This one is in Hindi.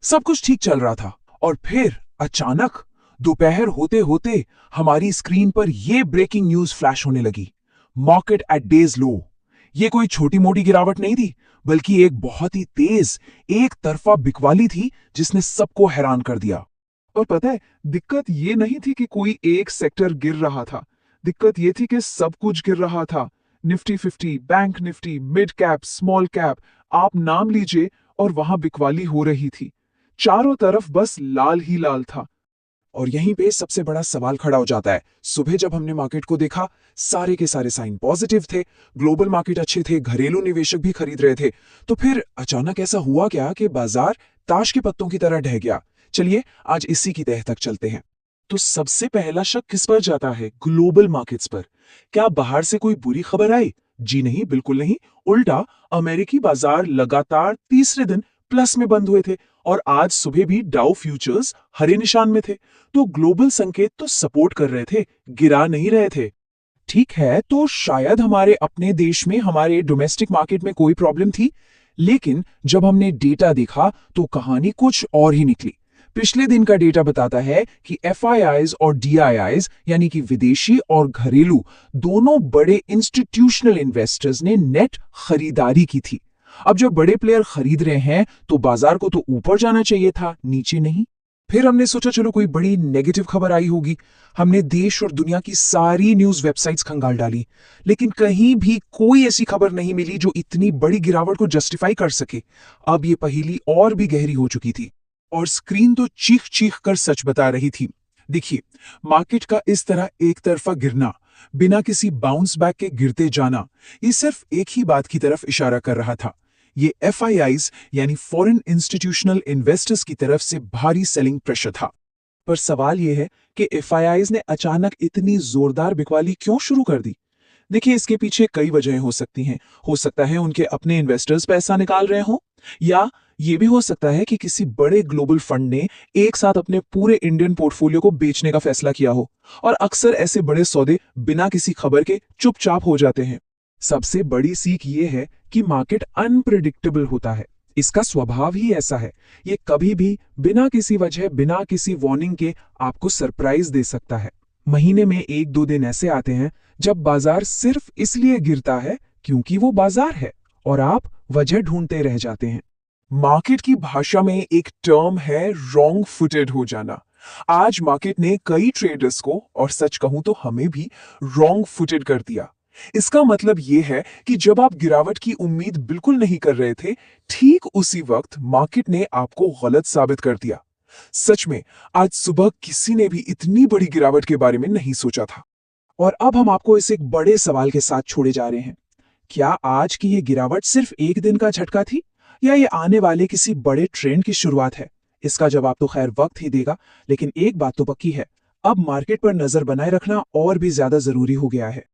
सब कुछ ठीक चल रहा था और फिर अचानक दोपहर होते होते हमारी स्क्रीन पर यह ब्रेकिंग न्यूज फ्लैश होने लगी। मार्केट एट डेज लो। ये कोई छोटी मोटी गिरावट नहीं थी, बल्कि एक बहुत ही तेज एक तरफा बिकवाली थी जिसने सबको हैरान कर दिया। और पता है, दिक्कत ये नहीं थी कि कोई एक सेक्टर गिर रहा था। दिक्कत ये थी कि सब कुछ गिर रहा था। Nifty 50, bank Nifty, mid cap, small cap, आप नाम लीजिए, और वहां बिकवाली हो रही थी। चारों तरफ बस लाल ही लाल था। और यहीं पे सबसे बड़ा सवाल खड़ा हो जाता है। सुबह जब हमने मार्केट को देखा, सारे के सारे साइन पॉजिटिव थे, ग्लोबल मार्केट अच्छे थे, घरेलू निवेशक भी खरीद रहे थे। तो फिर अचानक ऐसा हुआ क्या कि बाजार ताश के पत्तों की तरह ढह गया। चलिए आज इसी की तह तक चलते हैं। तो सबसे पहला शक किस पर जाता है? ग्लोबल मार्केट्स पर। क्या बाहर से कोई बुरी खबर आई? जी नहीं, बिल्कुल नहीं। उल्टा, अमेरिकी बाजार लगातार तीसरे दिन प्लस में बंद हुए थे और आज सुबह भी डाउ फ्यूचर्स हरे निशान में थे। तो ग्लोबल संकेत तो सपोर्ट कर रहे थे, गिरा नहीं रहे थे। ठीक है, तो शायद हमारे अपने देश में, हमारे डोमेस्टिक मार्केट में कोई प्रॉब्लम थी। लेकिन जब हमने डेटा देखा तो कहानी कुछ और ही निकली। पिछले दिन का डेटा बताता है कि एफआईआईज और डीआईआईज यानी कि विदेशी और घरेलू दोनों बड़े इंस्टीट्यूशनल इन्वेस्टर्स ने नेट खरीदारी की थी। अब जब बड़े प्लेयर खरीद रहे हैं तो बाजार को तो ऊपर जाना चाहिए था, नीचे नहीं। फिर हमने सोचा चलो कोई बड़ी नेगेटिव खबर आई होगी। हमने देश और दुनिया की सारी न्यूज वेबसाइट्स खंगाल डाली, लेकिन कहीं भी कोई ऐसी खबर नहीं मिली जो इतनी बड़ी गिरावट को जस्टिफाई कर सके। अब ये पहेली और भी गहरी हो चुकी थी और स्क्रीन तो चीख चीख कर सच बता रही थी। देखिए, मार्केट का इस तरह एक तरफा गिरना, बिना किसी बाउंस बैक के गिरते जाना, ये सिर्फ एक ही बात की तरफ इशारा कर रहा था। ये एफआईआईज यानी फॉरेन इंस्टीट्यूशनल इन्वेस्टर्स की तरफ से भारी सेलिंग प्रेशर था। पर सवाल यह है कि एफआईआईज ने अचानक इतनी जोरदार बिकवाली क्यों शुरू कर दी? देखिए, इसके पीछे कई वजहें हो सकती हैं। हो सकता है उनके अपने इन्वेस्टर्स पैसा निकाल रहे हों, या ये भी हो सकता है कि किसी बड़े ग्लोबल फंड ने एक साथ अपने पूरे इंडियन पोर्टफोलियो को बेचने का फैसला किया हो। और अक्सर ऐसे बड़े सौदे बिना किसी खबर के चुपचाप हो जाते हैं। सबसे बड़ी सीख ये है कि मार्केट अनप्रेडिक्टेबल होता है। इसका स्वभाव ही ऐसा है। ये कभी भी बिना किसी वजह, बिना किसी वार्निंग के आपको सरप्राइज दे सकता है। महीने में एक दो दिन ऐसे आते हैं जब बाजार सिर्फ इसलिए गिरता है क्योंकि वो बाजार है और आप वजह ढूंढते रह जाते हैं। मार्केट की भाषा में एक टर्म है रॉन्ग फुटेड हो जाना। आज मार्केट ने कई ट्रेडर्स को, और सच कहूं तो हमें भी, रॉन्ग फुटेड कर दिया। इसका मतलब यह है कि जब आप गिरावट की उम्मीद बिल्कुल नहीं कर रहे थे, ठीक उसी वक्त मार्केट ने आपको गलत साबित कर दिया। सच में आज सुबह किसी ने भी इतनी बड़ी गिरावट के बारे में नहीं सोचा था। और अब हम आपको इस एक बड़े सवाल के साथ छोड़े जा रहे हैं। क्या आज की ये गिरावट सिर्फ एक दिन का झटका थी, या ये आने वाले किसी बड़े ट्रेंड की शुरुआत है? इसका जवाब तो खैर वक्त ही देगा, लेकिन एक बात तो पक्की है, अब मार्केट पर नजर बनाए रखना और भी ज्यादा जरूरी हो गया है।